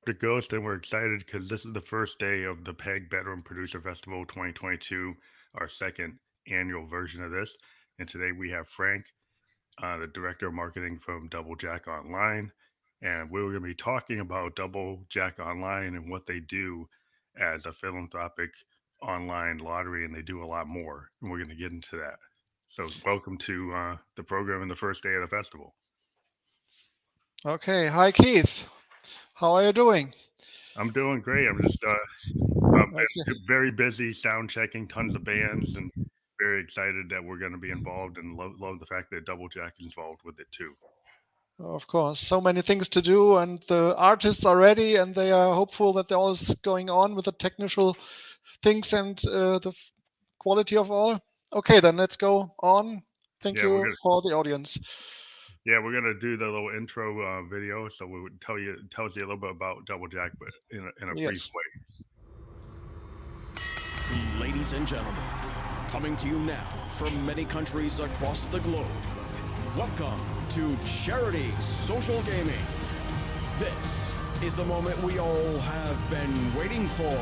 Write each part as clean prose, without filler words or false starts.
the Ghost, and we're excited because this is the first day of the PEG Bedroom Producer Festival 2022, our second annual version of this. And today we have Frank, the Director of Marketing from DoubleJack.Online, and we're going to be talking about DoubleJack.Online and what they do as a philanthropic online lottery, and they do a lot more. And we're going to get into that. So, welcome to the program and the first day of the festival. Okay. Hi, Keith. How are you doing? I'm doing great. I'm just Okay. very busy sound checking tons of bands and very excited that we're going to be involved and love the fact that Double Jack is involved with it too. Of course, so many things to do, and the artists are ready, and they are hopeful that all is going on with the technical things and the quality of all. Okay, then let's go on. Thank Yeah, we're you gonna for the audience. do the little intro video, so we would tells you a little bit about Double Jack, but in a brief Yes. way. Ladies and gentlemen, coming to you now from many countries across the globe, welcome to Charity Social Gaming. This is the moment we all have been waiting for.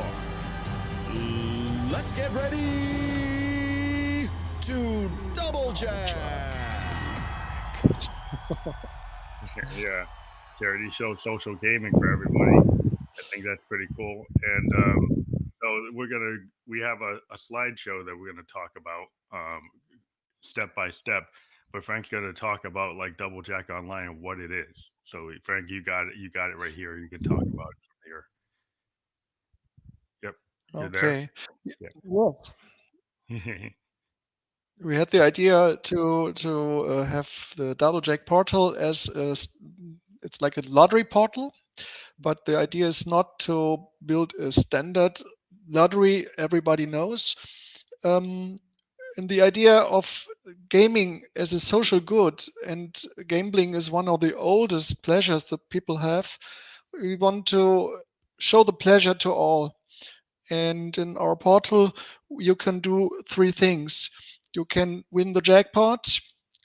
Let's get ready to double jack. Yeah, charity show social gaming for everybody. I think that's pretty cool. And so we have a slideshow that we're gonna talk about step by step. But Frank's gonna talk about like Double Jack Online and what it is. So Frank, you got it right here. You can talk about it from here. Yep, you're there. Okay. Yeah. Yes. We had the idea to have the Double Jack portal as it's like a lottery portal, but the idea is not to build a standard lottery everybody knows. Um, and the idea of gaming as a social good, and gambling is one of the oldest pleasures that people have. We want to show the pleasure to all. And in our portal, you can do three things. You can win the jackpot.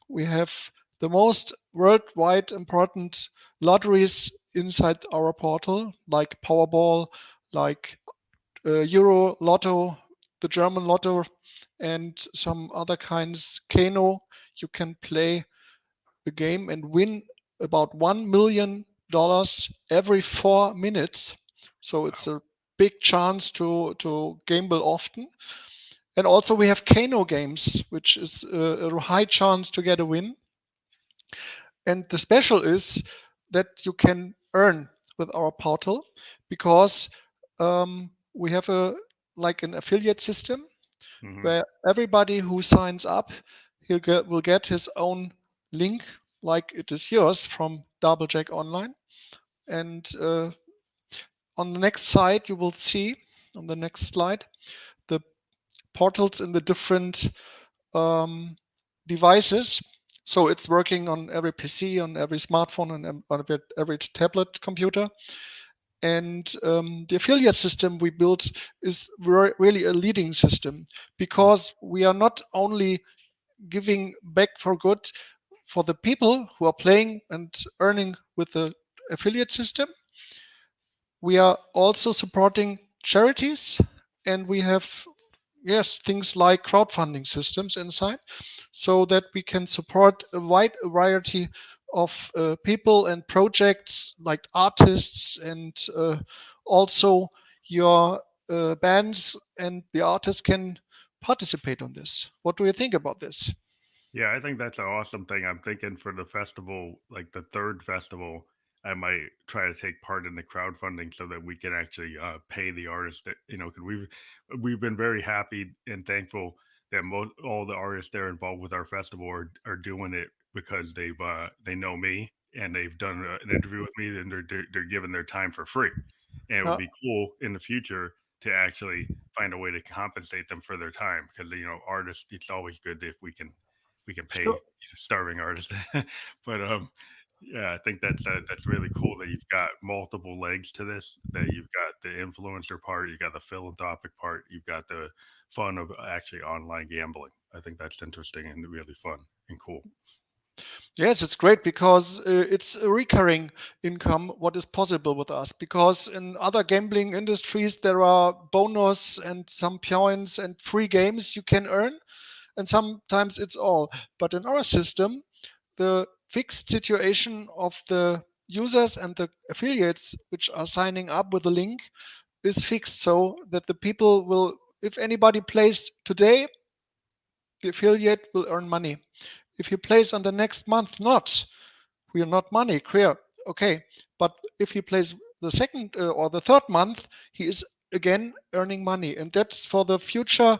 We have the most worldwide important lotteries inside our portal, like Powerball, like Euro Lotto, the German Lotto, and some other kinds. Keno, you can play the game and win about $1 million every 4 minutes. So it's Wow. a big chance to gamble often. And also we have Keno games, which is a high chance to get a win. And the special is that you can earn with our portal because we have a like an affiliate system Hmm. where everybody who signs up will get his own link like it is yours from DoubleJack Online. And on the next slide, you will see on the next slide the portals in the different um, devices. So it's working on every PC, on every smartphone, and on every tablet computer. And the affiliate system we built is really a leading system because we are not only giving back for good for the people who are playing and earning with the affiliate system. We are also supporting charities, and we have yes things like crowdfunding systems inside, so that we can support a wide variety of people and projects like artists and also your bands and the artists can participate on this. What do you think about this? Yeah, I think that's an awesome thing. I'm thinking for the festival, like the third festival, I might try to take part in the crowdfunding so that we can actually pay the artists. That because we've been very happy and thankful that all the artists that are involved with our festival are doing it because they know me and they've done an interview with me and they're giving their time for free. And it would uh, be cool in the future to actually find a way to compensate them for their time because artists, it's always good if we can pay sure. starving artists. But yeah, I think that's really cool that you've got multiple legs to this. That you've got the influencer part, you got the philanthropic part, you've got the fun of actually online gambling. I think that's interesting and really fun and cool. Yes, it's great because it's a recurring income, what is possible with us. Because in other gambling industries, there are bonus and some points and free games you can earn, and sometimes it's all. But in our system, the fixed situation of the users and the affiliates which are signing up with a link is fixed, so that the people will, if anybody plays today, the affiliate will earn money. If you place on the next month, not, will not money clear. Okay, but if he plays the second or the third month, he is again earning money, and that's for the future,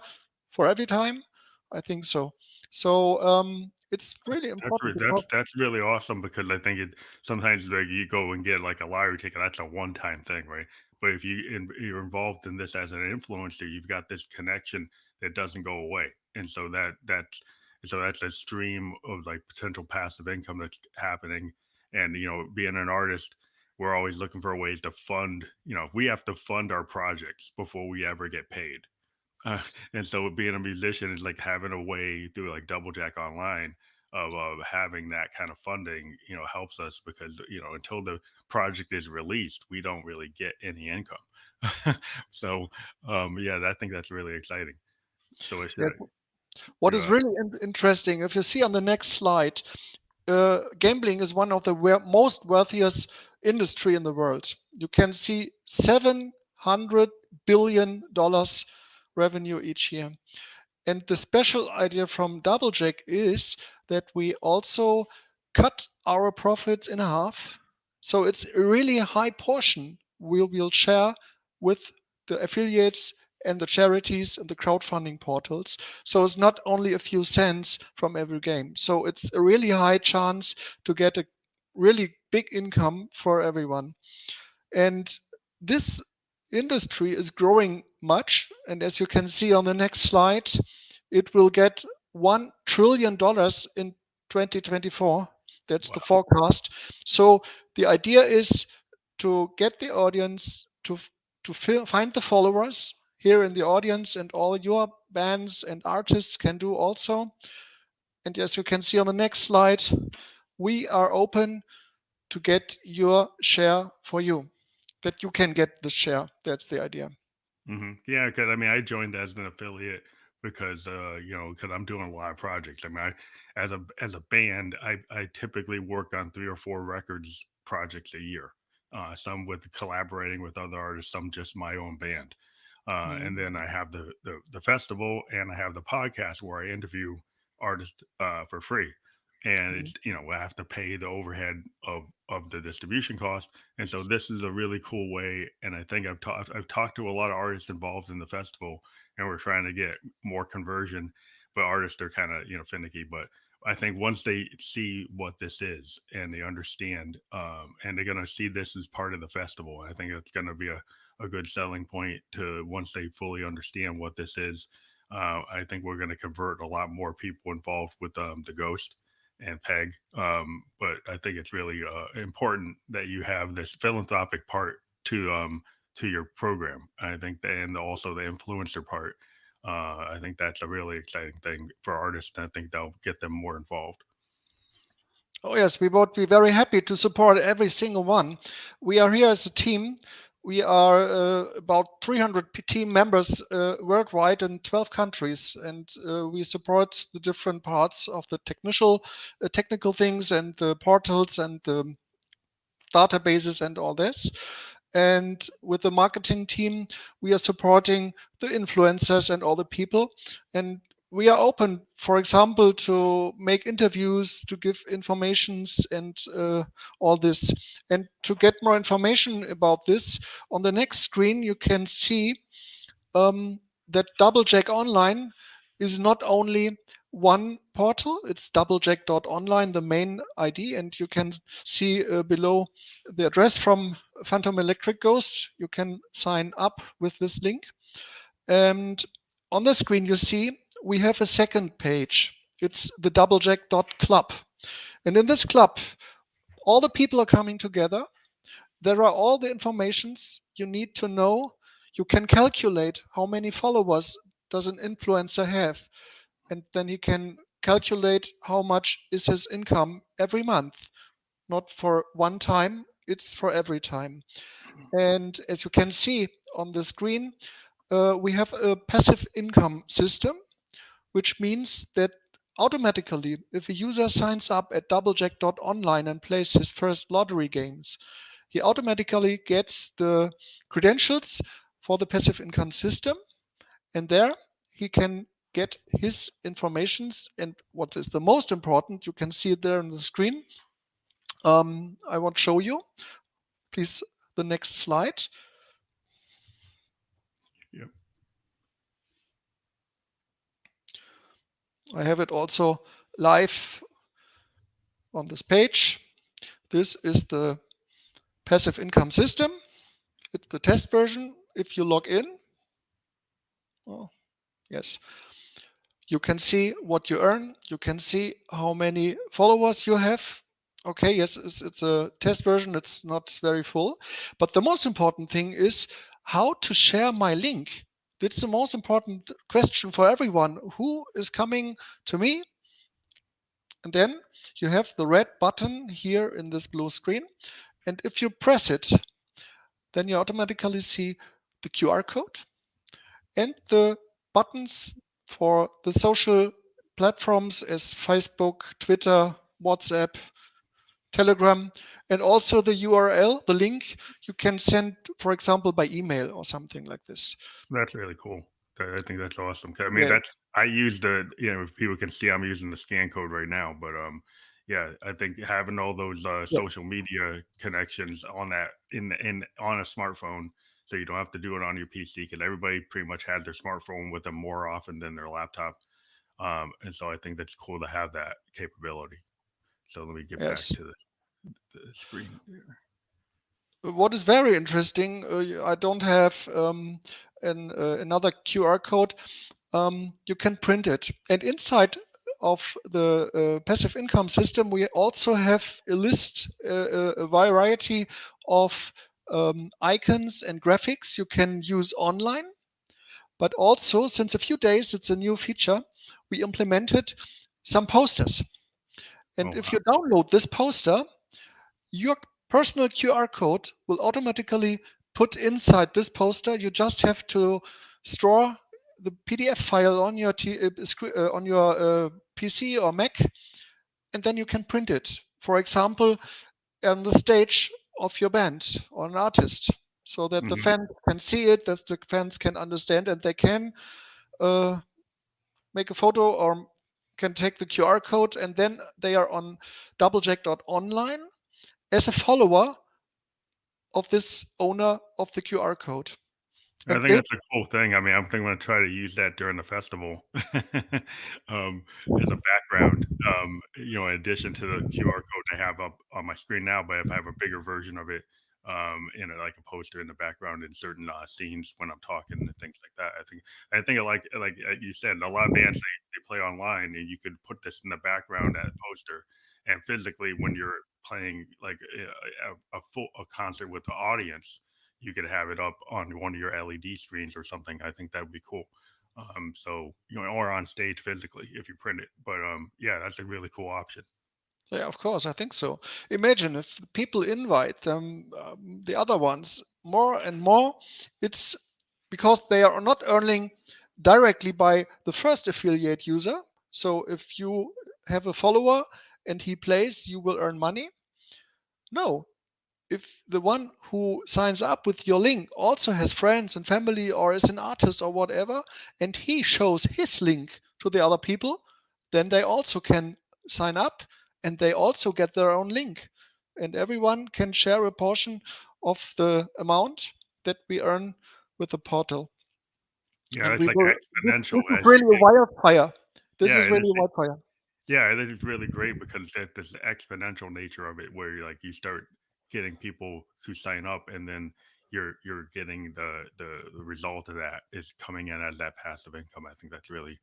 for every time. I think so. So it's really important because That's really awesome because I think it sometimes like you go and get like a lottery ticket, that's a one time thing, right? But if you're involved in this as an influencer, you've got this connection that doesn't go away, and so that's a stream of like potential passive income that's happening. And being an artist, we're always looking for ways to fund. We have to fund our projects before we ever get paid. Uh, and so being a musician is like having a way through like DoubleJack.Online of having that kind of funding, helps us because, until the project is released, we don't really get any income. So, yeah, I think that's really exciting. So it should, yes, what is uh, really interesting, if you see on the next slide, gambling is one of the most wealthiest industry in the world. You can see $700 billion revenue each year. And the special idea from DoubleJack is that we also cut our profits in half. So it's a really high portion we will share with the affiliates and the charities and the crowdfunding portals. So it's not only a few cents from every game. So it's a really high chance to get a really big income for everyone. And this industry is growing much. And as you can see on the next slide, it will get $1 trillion in 2024. That's the wow. forecast. So the idea is to get the audience to find the followers here in the audience, and all your bands and artists can do also. And as you can see on the next slide, we are open to get your share for you, that you can get the share. That's the idea. Yeah, because I mean, I joined as an affiliate because because I'm doing a lot of projects. I mean, as a band, I typically work on 3 or 4 records projects a year. Some with collaborating with other artists, some just my own band. And Mm. then I have the festival, and I have the podcast where I interview artists for free. And Mm. it's I have to pay the overhead of the distribution cost, and so this is a really cool way. And I think I've talked to a lot of artists involved in the festival, and we're trying to get more conversion. But artists are kind of finicky. But I think once they see what this is and they understand, and they're gonna see this as part of the festival, I think it's gonna be a good selling point to once they fully understand what this is. I think we're going to convert a lot more people involved with the Ghost and Peg. But I think it's really important that you have this philanthropic part to your program. I think, and also the influencer part. I think that's a really exciting thing for artists. And I think that'll get them more involved. Oh, yes, we would be very happy to support every single one. We are here as a team. We are about 300 team members worldwide in 12 countries, and we support the different parts of the technical things and the portals and the databases and all this. And with the marketing team, we are supporting the influencers and all the people. And we are open, for example, to make interviews, to give informations and all this. And to get more information about this, on the next screen, you can see that DoubleJack.Online is not only one portal, it's DoubleJack.Online, the main ID, and you can see below the address from Phantom Electric Ghost. You can sign up with this link. And on the screen, you see we have a second page. It's the DoubleJack.Club. And in this club, all the people are coming together. There are all the informations you need to know. You can calculate how many followers does an influencer have, and then he can calculate how much is his income every month, not for one time, it's for every time. And as you can see on the screen, we have a passive income system, which means that automatically, if a user signs up at DoubleJack.Online and plays his first lottery games, he automatically gets the credentials for the passive income system, and there he can get his informations. And what is the most important, you can see it there on the screen. I want to show you. Please, the next slide. Yep. I have it also live on this page. This is the passive income system. It's the test version. If you log in, oh, yes, you can see what you earn. You can see how many followers you have. Okay, yes, it's a test version. It's not very full. But the most important thing is how to share my link. That's the most important question for everyone. Who is coming to me? And then you have the red button here in this blue screen. And if you press it, then you automatically see the QR code and the buttons for the social platforms as Facebook, Twitter, WhatsApp, Telegram, and also the URL, the link you can send, for example, by email or something like this. That's really cool. I think that's awesome. I mean, Yeah. I use the, people can see I'm using the scan code right now, but yeah, I think having all those Yeah. social media connections on that on a smartphone, so you don't have to do it on your PC, because everybody pretty much has their smartphone with them more often than their laptop, and so I think that's cool to have that capability. So let me get back Yes. to the screen. What is very interesting, I don't have another QR code. You can print it. And inside of the passive income system, we also have a list, a variety of icons and graphics you can use online. But also, since a few days, it's a new feature, we implemented some posters. And Oh, if wow. you download this poster, your personal QR code will automatically put inside this poster. You just have to store the PDF file on your PC or Mac, and then you can print it. For example, on the stage of your band or an artist, so that the Mhm. fans can see it, that the fans can understand, and they can make a photo or can take the QR code, and then they are on DoubleJack.Online as a follower of this owner of the QR code. I And think they, that's a cool thing. I mean, I'm thinking I'm gonna try to use that during the festival, um, as a background. In addition to the QR code I have up on my screen now, but if I have a bigger version of it, in like a poster in the background in certain scenes when I'm talking and things like that. I think you said, a lot of bands they play online, and you could put this in the background at a poster, and physically when you're playing like a concert with the audience, you could have it up on one of your LED screens or something. I think that would be cool. So or on stage physically if you print it. But yeah, that's a really cool option. yeah, of course, I think so. Imagine if people invite the other ones more and more. It's because they are not earning directly by the first affiliate user. So if you have a follower and he plays, you will earn money. No, if the one who signs up with your link also has friends and family or is an artist or whatever, and he shows his link to the other people, then they also can sign up and they also get their own link. And everyone can share a portion of the amount that we earn with the portal. Yeah, And it's we like will, exponential this is as really you a get. wildfire. This Yeah, is really a wildfire. yeah, this is really great because this exponential nature of it, where you start getting people to sign up, and then you're getting the result of that is coming in as that passive income. I think that's really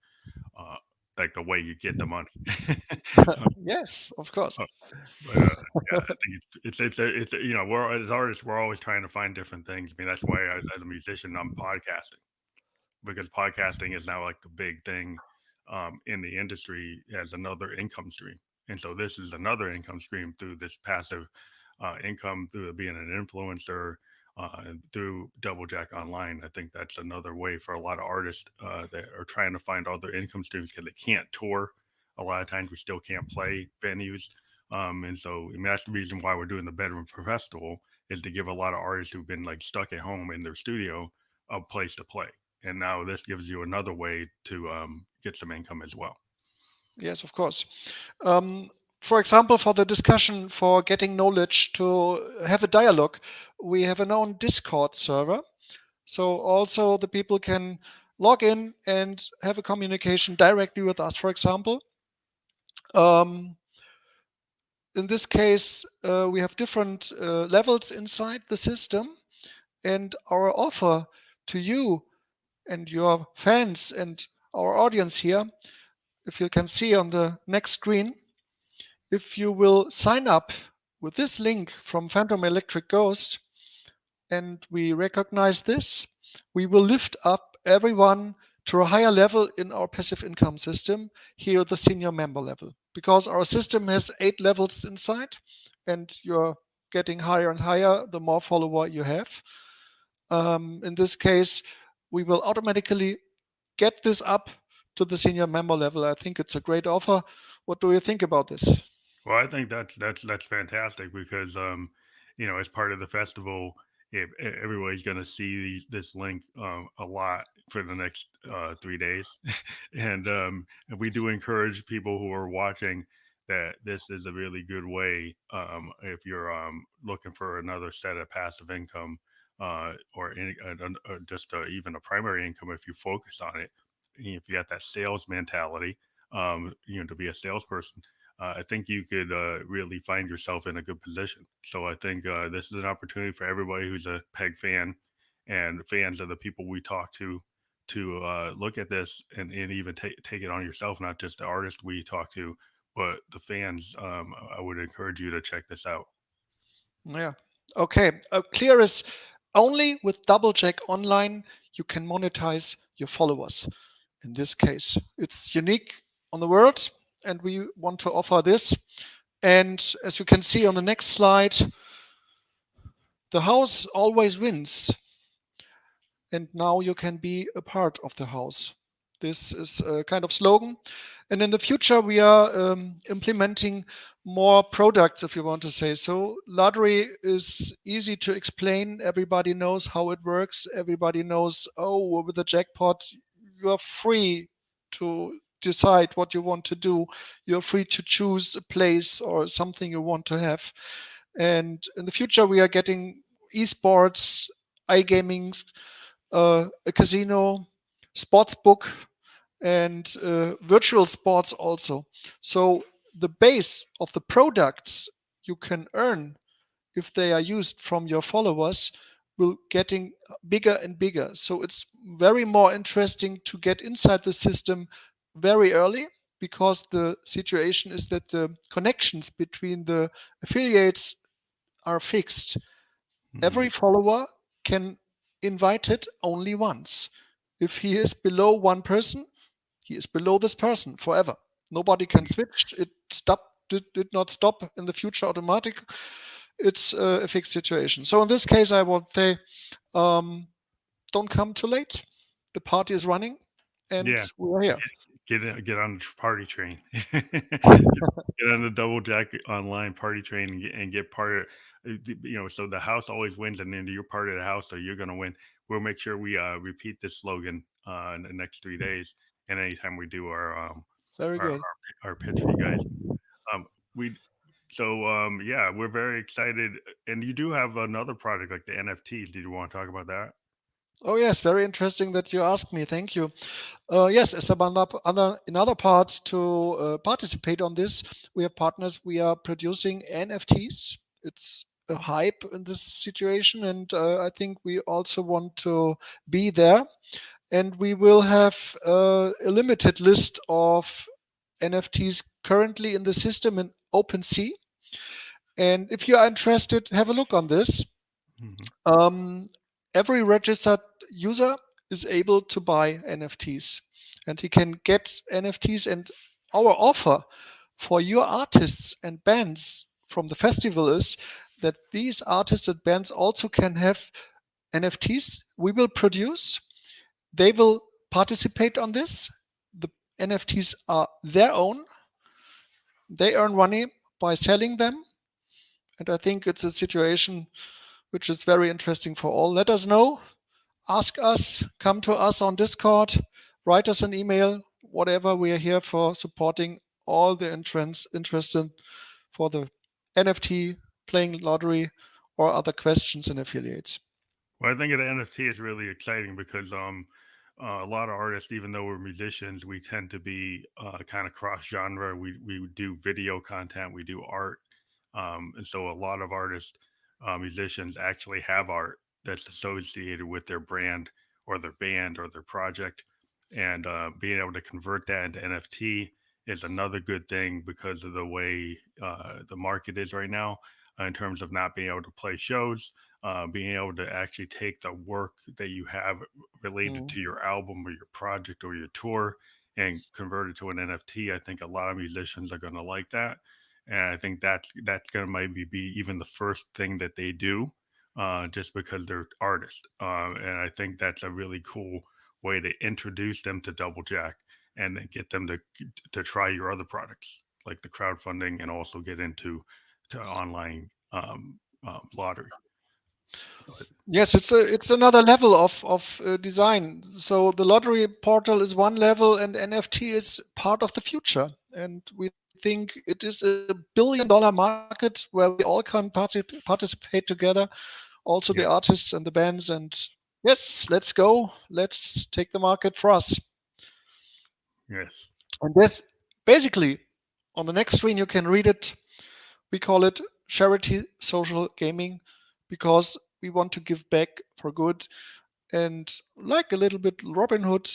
uh, like the way you get the money. Yes, of course. Uh, but yeah, I think we're as artists, we're always trying to find different things. I mean, that's why as a musician, I'm podcasting, because podcasting is now like the big thing, in the industry as another income stream. And so this is another income stream through this passive income through being an influencer, through DoubleJack.Online. I think that's another way for a lot of artists that are trying to find other income streams because they can't tour. A lot of times we still can't play venues. And so, I mean, that's the reason why we're doing the Bedroom Festival, is to give a lot of artists who've been like stuck at home in their studio a place to play. And now this gives you another way to get some income as well. Yes, of course. For example, for the discussion, for getting knowledge, to have a dialogue, we have an own Discord server. So also the people can log in and have a communication directly with us, for example. In this case, we have different levels inside the system, and our offer to you and your fans and our audience here, if you can see on the next screen, if you will sign up with this link from Phantom Electric Ghost, and we recognize this, we will lift up everyone to a higher level in our passive income system, here the senior member level. Because our system has 8 levels inside, and you're getting higher and higher the more follower you have. In this case, we will automatically get this up to the senior member level. I think it's a great offer. What do you think about this? Well, I think that's fantastic because as part of the festival, if everybody's going to see this link a lot for the next 3 days, and we do encourage people who are watching that this is a really good way if you're looking for another set of passive income or just even a primary income if you focus on it. If you got that sales mentality, to be a salesperson, I think you could really find yourself in a good position. So I think this is an opportunity for everybody who's a PEG fan and fans of the people we talk to look at this and even take it on yourself, not just the artist we talk to, but the fans. I would encourage you to check this out. Yeah. Okay. Clear is only with DoubleJack.Online you can monetize your followers. In this case, it's unique on the world, and we want to offer this. And as you can see on the next slide, the house always wins. And now you can be a part of the house. This is a kind of slogan. And in the future, we are implementing more products, if you want to say so. Lottery is easy to explain. Everybody knows how it works. Everybody knows, with the jackpot, you are free to decide what you want to do. You're free to choose a place or something you want to have. And in the future, we are getting esports, iGaming, a casino, sports book, and virtual sports also. So the base of the products you can earn if they are used from your followers will getting bigger and bigger. So it's very more interesting to get inside the system very early, because the situation is that the connections between the affiliates are fixed. Every follower can invite it only once. If he is below one person, he is below this person forever. Nobody can switch. It did not stop in the future automatic. It's a fixed situation. So in this case, I would say, don't come too late. The party is running, and we're here. Get on the party train. Get on the DoubleJack.Online party train and get part of. So the house always wins, and then you're part of the house, so you're going to win. We'll make sure we repeat this slogan in the next 3 days, and anytime we do our Very good. our pitch for you guys. We're very excited, and you do have another product like the NFTs. Did you want to talk about that? Oh yes, very interesting that you asked me. Thank you. Yes, as in other parts to participate on this, we have partners. We are producing NFTs. It's a hype in this situation, and I think we also want to be there. And we will have a limited list of NFTs currently in the system in OpenSea. And if you are interested, have a look on this. Every registered user is able to buy NFTs. and he can get NFTs. And our offer for your artists and bands from the festival is that these artists and bands also can have NFTs we will produce. They will participate on this. The NFTs are their own. They earn money by selling them. And I think it's a situation which is very interesting for all. Let us know. Ask us. Come to us on Discord. Write us an email. Whatever. We are here for supporting all the entrants interested for the NFT, playing lottery, or other questions and affiliates. Well, I think the NFT is really exciting because a lot of artists, even though we're musicians, we tend to be kind of cross genre. We do video content, we do art, and so a lot of artists, musicians actually have art that's associated with their brand or their band or their project, and being able to convert that into NFT is another good thing because of the way the market is right now in terms of not being able to play shows, being able to actually take the work that you have related Mm. to your album or your project or your tour and convert it to an NFT. I think a lot of musicians are going to like that, and I think that's going to maybe be even the first thing that they do, just because they're artists. And I think that's a really cool way to introduce them to Double Jack and then get them to try your other products like the crowdfunding and also get into to online lottery. Yes, it's another level of design. So the lottery portal is one level, and NFT is part of the future. And we think it is a $1 billion market where we all can participate together. Also the Yeah. artists and the bands. And yes, let's go. Let's take the market for us. Yes. And this basically on the next screen you can read it. We call it charity social gaming because we want to give back for good. And like a little bit Robin Hood,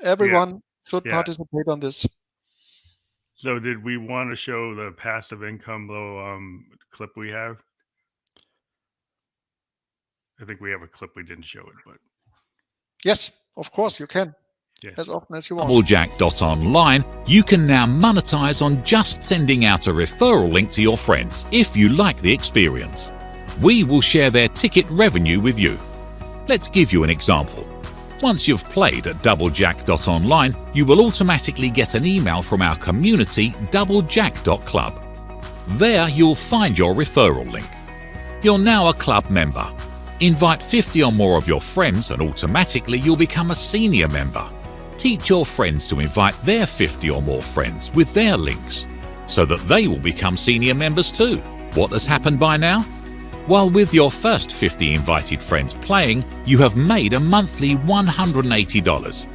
Yeah. everyone should Yeah. participate on this. So did we want to show the passive income little clip we have? I think we have a clip we didn't show it, but Yes, of course, you can, yes. as often as you want. DoubleJack.Online, you can now monetize on just sending out a referral link to your friends if you like the experience. We will share their ticket revenue with you. Let's give you an example. Once you've played at DoubleJack.Online, you will automatically get an email from our community DoubleJack.Club. There you'll find your referral link. You're now a club member. Invite 50 or more of your friends and automatically you'll become a senior member. Teach your friends to invite their 50 or more friends with their links so that they will become senior members too. What has happened by now? While with your first 50 invited friends playing, you have made a monthly $180.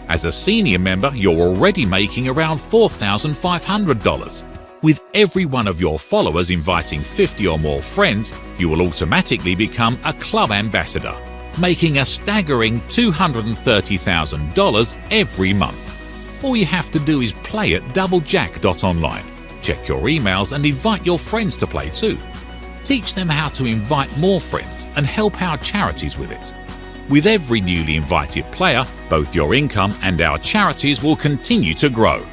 As a senior member, you're already making around $4,500. With every one of your followers inviting 50 or more friends, you will automatically become a club ambassador, making a staggering $230,000 every month. All you have to do is play at DoubleJack.Online, check your emails and invite your friends to play too. Teach them how to invite more friends and help our charities with it. With every newly invited player, both your income and our charities will continue to grow.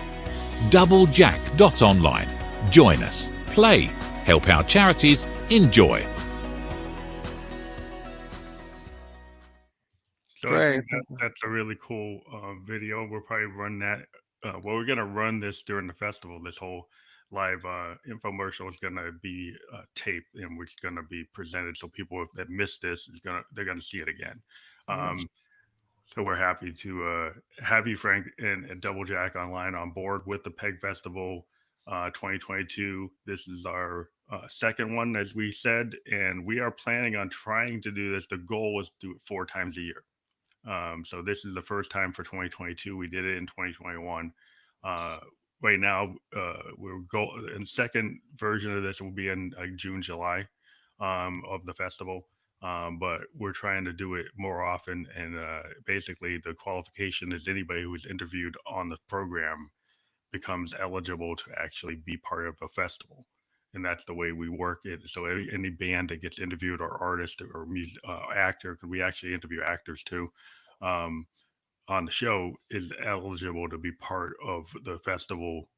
DoubleJack.Online. Join us, play, help our charities, enjoy. So I Great. think that's a really cool video. We'll probably run that. Well, we're gonna run this during the festival. This whole live infomercial is gonna be taped and it's gonna be presented. So people that missed this they're gonna see it again. Yes. So we're happy to have you, Frank, and Double Jack Online on board with the Peg Festival 2022. This is our second one, as we said, and we are planning on trying to do this. The goal is to do it 4 times a year. So this is the first time for 2022. We did it in 2021. Right now, we're and second version of this will be in June, July of the festival. But we're trying to do it more often. And basically, the qualification is anybody who is interviewed on the program becomes eligible to actually be part of a festival. And that's the way we work it. So any band that gets interviewed or artist or actor, because we actually interview actors too, um, on the show is eligible to be part of the festival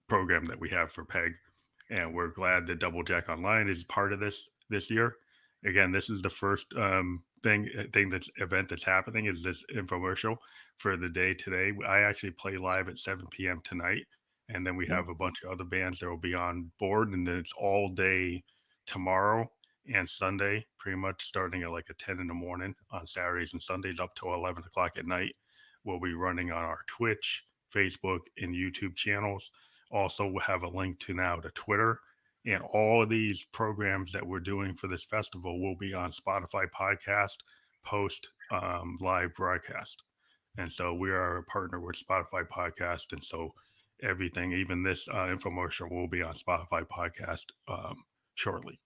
program that we have for PEG, and we're glad that DoubleJack.Online is part of this year. Again, this is the first that's event that's happening is this infomercial for the day today. I actually play live at 7 p.m. tonight, and then we have a bunch of other bands that will be on board, and then it's all day tomorrow and Sunday, pretty much starting at like a 10 in the morning on Saturdays and Sundays up till 11 o'clock at night. We'll be running on our Twitch, Facebook, and YouTube channels. Also, we'll have a link to now to Twitter. And all of these programs that we're doing for this festival will be on Spotify podcast post live broadcast. And so we are a partner with Spotify podcast. And so everything, even this infomercial, will be on Spotify podcast shortly.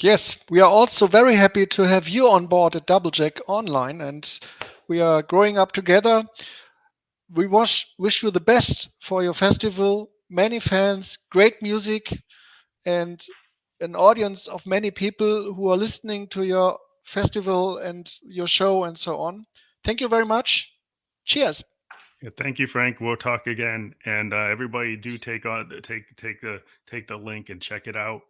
Yes, we are also very happy to have you on board at DoubleJack.Online, and we are growing up together. We wish you the best for your festival, many fans, great music, and an audience of many people who are listening to your festival and your show and so on. Thank you very much. Cheers. Yeah, thank you, Frank. We'll talk again, and everybody do take the link and check it out.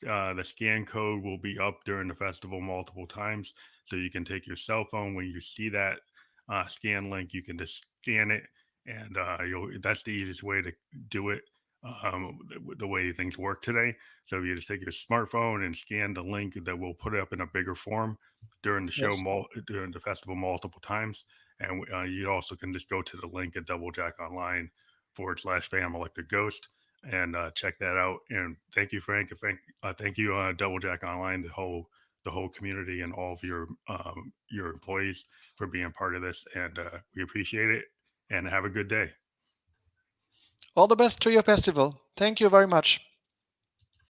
The scan code will be up during the festival multiple times, so you can take your cell phone when you see that scan link. You can just scan it, and that's the easiest way to do it. The way things work today. So you just take your smartphone and scan the link that we'll put up in a bigger form during the show, Yes. during the festival multiple times. And you also can just go to the link at DoubleJack.Online /Phantom Electric Ghost and check that out. And thank you, Frank. Thank you, DoubleJack.Online, the whole community, and all of your employees for being part of this. And we appreciate it. And have a good day. All the best to your festival. Thank you very much.